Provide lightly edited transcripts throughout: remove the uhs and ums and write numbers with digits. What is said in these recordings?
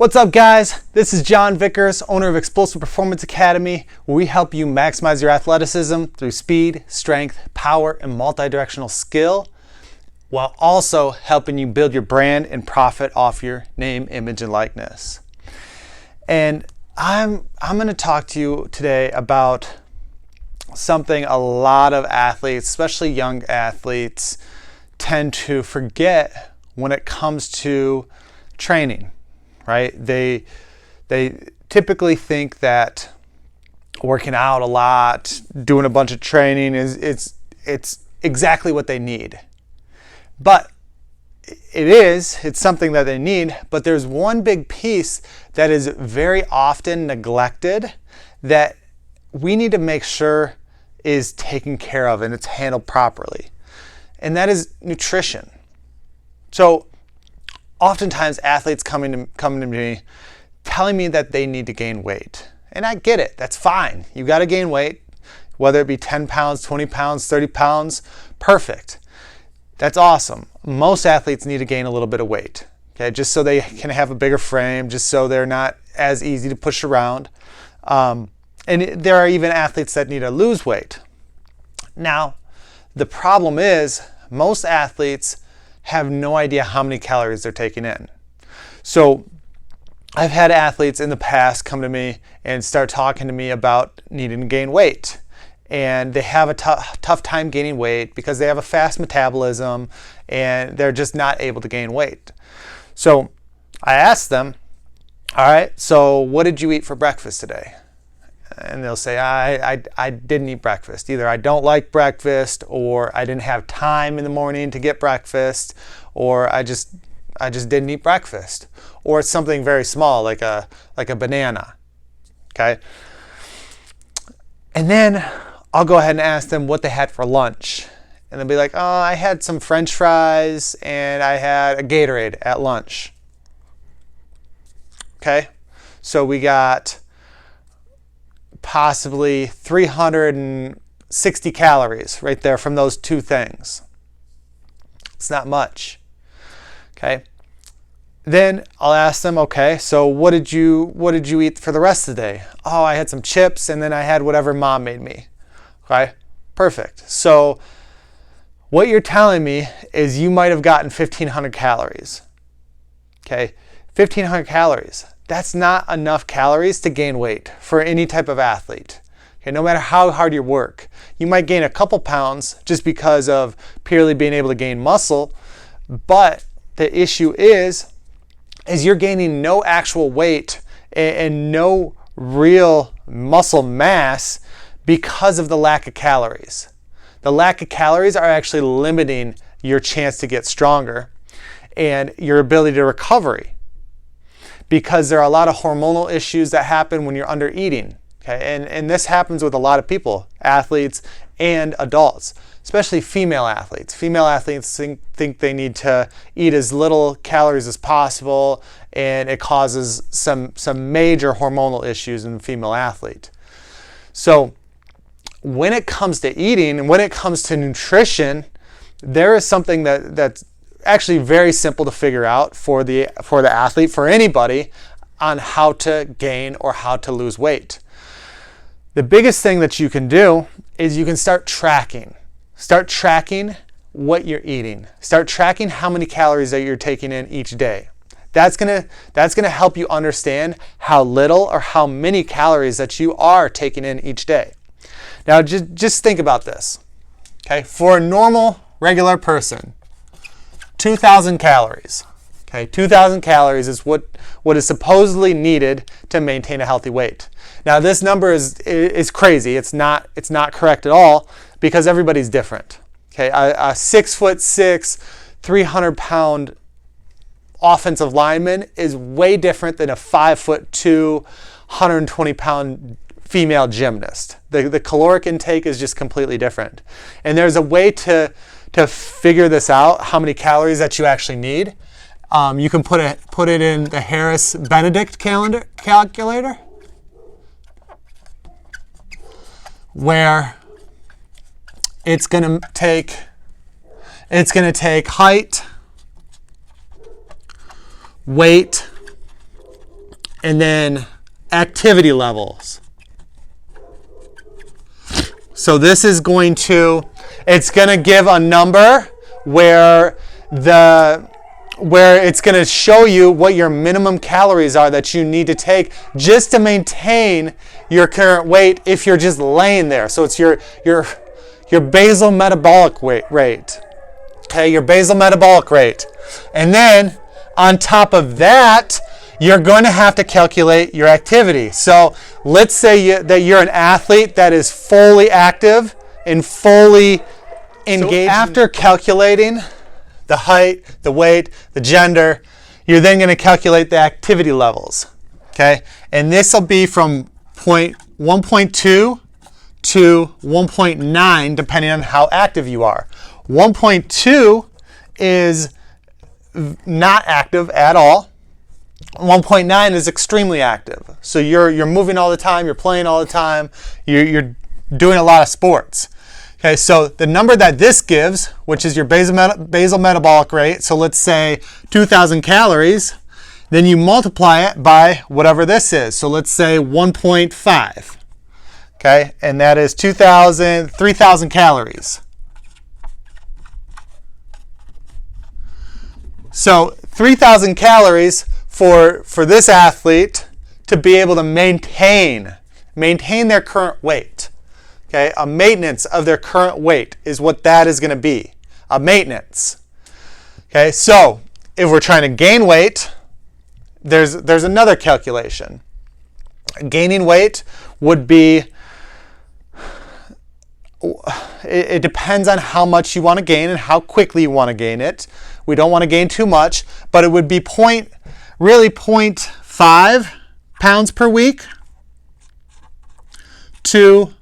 What's up, guys? This is John Vickers, owner of Explosive Performance Academy, where we help you maximize your athleticism through speed, strength, power, and multi-directional skill, while also helping you build your brand and profit off your name, image, and likeness. And I'm going to talk to you today about something a lot of athletes, especially young athletes, tend to forget when it comes to training. Right? They typically think that working out a lot, doing a bunch of training it's exactly what they need. But it's something that they need, but there's one big piece that is very often neglected that we need to make sure is taken care of and it's handled properly. And that is nutrition. So oftentimes athletes coming to me telling me that they need to gain weight. And I get it, that's fine. You gotta gain weight, whether it be 10 pounds, 20 pounds, 30 pounds, perfect. That's awesome. Most athletes need to gain a little bit of weight, okay, just so they can have a bigger frame, just so they're not as easy to push around. And there are even athletes that need to lose weight. Now, the problem is most athletes have no idea how many calories they're taking in. So I've had athletes in the past come to me and start talking to me about needing to gain weight. And they have a tough time gaining weight because they have a fast metabolism and they're just not able to gain weight. So I asked them, all right, so what did you eat for breakfast today? And they'll say, I didn't eat breakfast. Either I don't like breakfast, or I didn't have time in the morning to get breakfast, or I just didn't eat breakfast. Or it's something very small, like a banana. Okay? And then I'll go ahead and ask them what they had for lunch. And they'll be like, oh, I had some French fries and I had a Gatorade at lunch. Okay? So we got possibly 360 calories right there from those two things. It's not much. Okay. Then I'll ask them, okay, so what did you eat for the rest of the day? Oh, I had some chips and then I had whatever mom made me. Okay. Perfect. So what you're telling me is you might have gotten 1,500 calories. Okay. 1,500 calories. That's not enough calories to gain weight for any type of athlete. Okay, no matter how hard you work. You might gain a couple pounds just because of purely being able to gain muscle, but the issue is you're gaining no actual weight and no real muscle mass because of the lack of calories. The lack of calories are actually limiting your chance to get stronger and your ability to recovery, because there are a lot of hormonal issues that happen when you're under eating. Okay? And this happens with a lot of people, athletes and adults, especially female athletes. Female athletes think they need to eat as little calories as possible, and it causes some major hormonal issues in the female athlete. So when it comes to eating and when it comes to nutrition, there is something that's actually very simple to figure out for the athlete, for anybody, on how to gain or how to lose weight. The biggest thing that you can do is you can start tracking. Start tracking what you're eating. Start tracking how many calories that you're taking in each day. That's gonna help you understand how little or how many calories that you are taking in each day. Now just think about this. Okay, for a normal, regular person, 2,000 calories. Okay, 2,000 calories is what is supposedly needed to maintain a healthy weight. Now this number is crazy. It's not correct at all, because everybody's different. Okay, a 6'6", 300-pound offensive lineman is way different than a 5'2", 120-pound female gymnast. The caloric intake is just completely different. And there's a way to figure this out, how many calories that you actually need. You can put it in the Harris-Benedict calculator, where it's going to take height, weight, and then activity levels. So this is going to, it's going to give a number where it's going to show you what your minimum calories are that you need to take just to maintain your current weight if you're just laying there. So it's your basal metabolic rate. Okay, your basal metabolic rate. And then on top of that, you're going to have to calculate your activity. So let's say that you're an athlete that is fully active and fully engaged. So after calculating the height, the weight, the gender, you're then going to calculate the activity levels. Okay, and this will be from 1.2 to 1.9 depending on how active you are. 1.2 is not active at all. 1.9 is extremely active. So you're moving all the time, you're playing all the time, you're doing a lot of sports. Okay, so the number that this gives, which is your basal metabolic rate, so let's say 2,000 calories, then you multiply it by whatever this is. So let's say 1.5. Okay, and that is 3,000 calories. So 3,000 calories for this athlete to be able to maintain their current weight. Okay, a maintenance of their current weight is what that is going to be, a maintenance. Okay, so if we're trying to gain weight, there's another calculation. Gaining weight would be, it depends on how much you want to gain and how quickly you want to gain it. We don't want to gain too much, but it would be 0.5 pounds per week to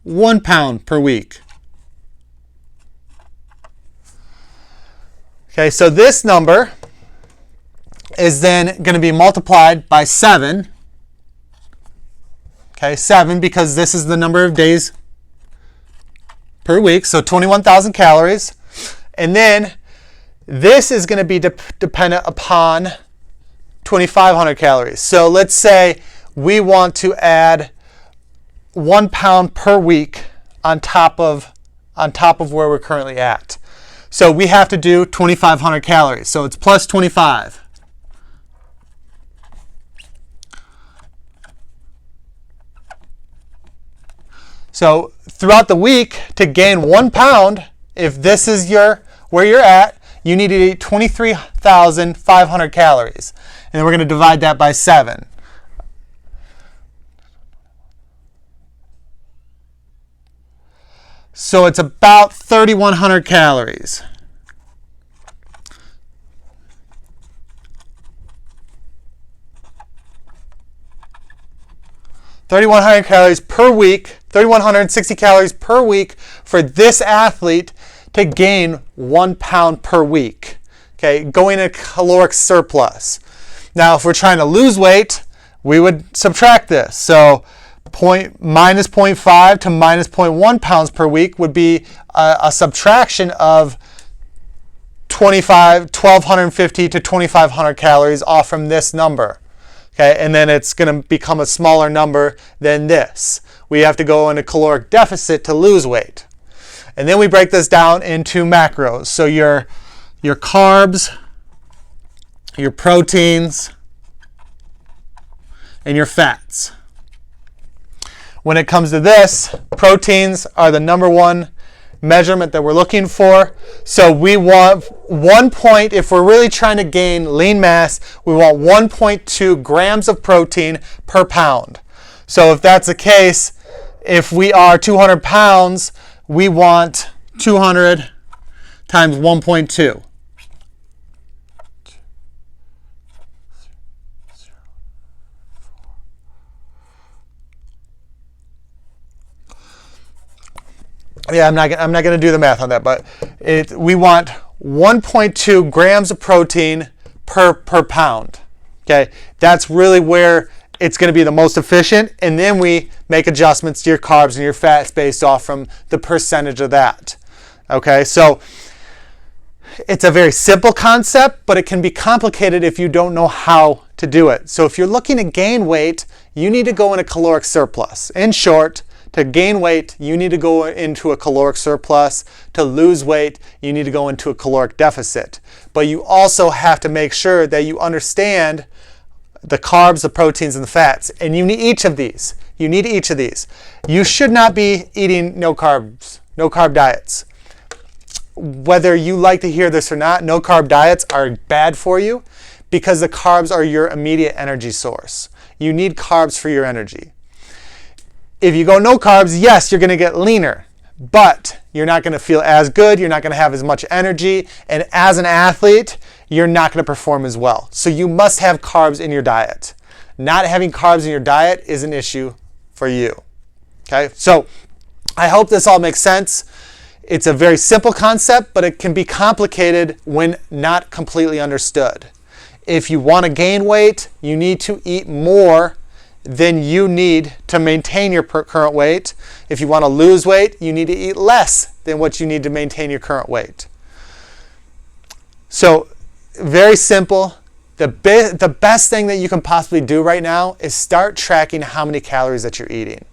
1 pound per week. Okay, so this number is then going to be multiplied by 7. Okay, 7 because this is the number of days per week, so 21,000 calories. And then this is going to be dependent upon 2,500 calories. So let's say we want to add 1 pound per week on top of where we're currently at. So we have to do 2,500 calories. So it's plus 25. So throughout the week, to gain 1 pound, if this is where you're at, you need to eat 23,500 calories. And then we're going to divide that by 7. So it's about 3,100 calories. (3,100 calories per week, 3,160 calories per week for this athlete to gain 1 pound per week. Okay, going in a caloric surplus. Now, if we're trying to lose weight, we would subtract this. So minus 0.5 to minus 0.1 pounds per week would be a subtraction of 1,250 to 2,500 calories off from this number. Okay, and then it's going to become a smaller number than this. We have to go in a caloric deficit to lose weight. And then we break this down into macros. So your carbs, your proteins, and your fats. When it comes to this, proteins are the number one measurement that we're looking for. So we want if we're really trying to gain lean mass, we want 1.2 grams of protein per pound. So if that's the case, if we are 200 pounds, we want 200 times 1.2. Yeah, I'm not going to do the math on that, but we want 1.2 grams of protein per pound. Okay, that's really where it's going to be the most efficient, and then we make adjustments to your carbs and your fats based off from the percentage of that. Okay, so it's a very simple concept, but it can be complicated if you don't know how to do it. So if you're looking to gain weight, you need to go in a caloric surplus. In short, to gain weight, you need to go into a caloric surplus. To lose weight, you need to go into a caloric deficit. But you also have to make sure that you understand the carbs, the proteins, and the fats. And you need each of these. You need each of these. You should not be eating no carbs, no carb diets. Whether you like to hear this or not, no carb diets are bad for you because the carbs are your immediate energy source. You need carbs for your energy. If you go no carbs, yes, you're going to get leaner, but you're not going to feel as good, you're not going to have as much energy, and as an athlete, you're not going to perform as well. So you must have carbs in your diet. Not having carbs in your diet is an issue for you. Okay, so I hope this all makes sense. It's a very simple concept, but it can be complicated when not completely understood. If you want to gain weight, you need to eat more than you need to maintain your current weight. If you want to lose weight, you need to eat less than what you need to maintain your current weight. So, very simple. The best thing that you can possibly do right now is start tracking how many calories that you're eating.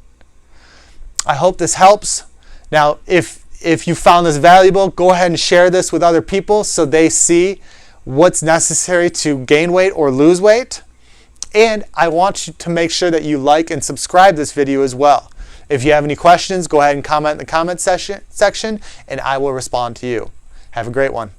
I hope this helps. Now, if you found this valuable, go ahead and share this with other people so they see what's necessary to gain weight or lose weight. And I want you to make sure that you like and subscribe this video as well. If you have any questions, go ahead and comment in the comment section and I will respond to you. Have a great one.